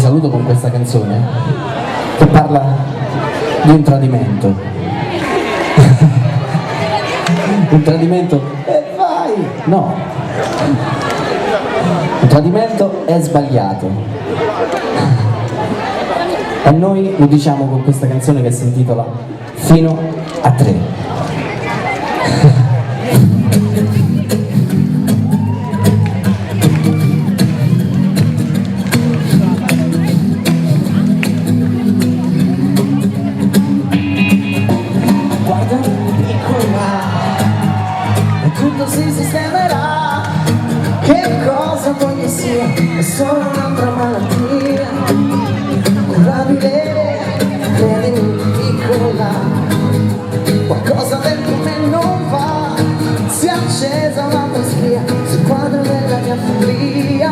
saluto con questa canzone che parla di un tradimento. Un tradimento e vai! No! Un tradimento è sbagliato. E noi lo diciamo con questa canzone che si intitola Fino a 3. Si sistemerà, che cosa voglio sia, è solo un'altra malattia curabile, credimi piccola, qualcosa dentro me non va, si è accesa un'altra spia sul quadro della mia follia,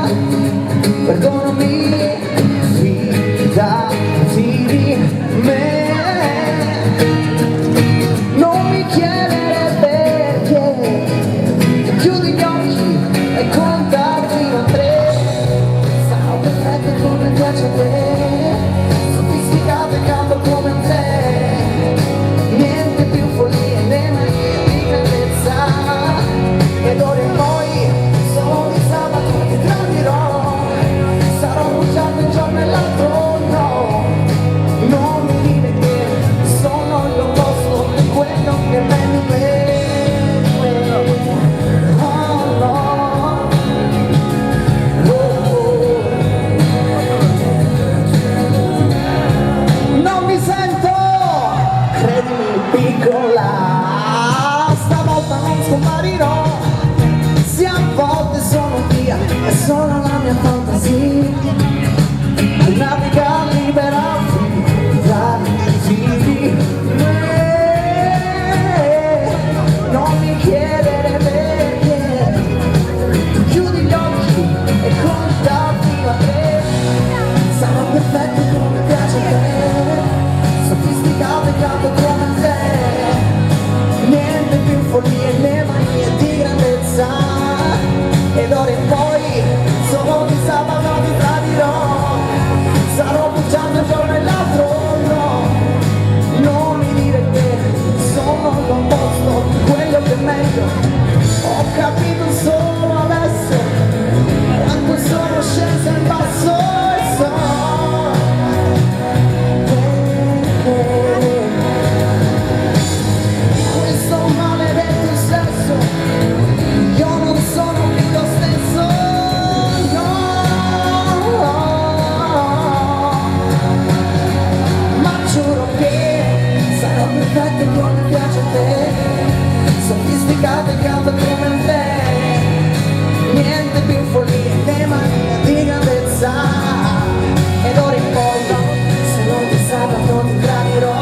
perdonami, fidati di me. Sofisticata e caldo come te, niente più follia né mania di grandezza, ed ora in poi solo di sabato ti tradirò, sarò bruciato un giorno e l'altro no, non mi dire che sono l'opposto di quello che è meglio per me. Piccola, stavolta non scomparirò, se a volte sono via, è solo la mia fantasia, naviga libera, fidati di me, non mi chiedere perché, chiudi gli occhi e conta fino a 3, sarò perfetto come piace a te, sofisticato e caldo come te, niente più follie né manie di grandezza, ed ora in poi solo di sabato ti tradirò, sarò bruciato un giorno e l'altro no, non mi dire che sono l'opposto di quello che è meglio, ho capito solo adesso quando sono sceso in basso e so come piace a te, sofisticata e calda come te, niente più follia né mania di grandezza, ed ora in poi se non ti sabato ti tradirò,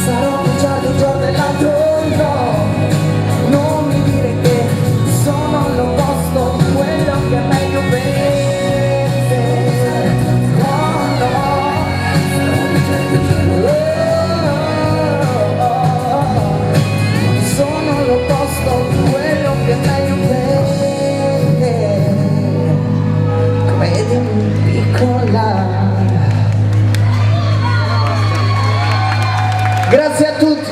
sarò bruciato un giorno e l'altro no, non mi dire che sono l'opposto di quello che è meglio per te, oh no. Quello che è meglio per te, credimi piccola. Grazie a tutti.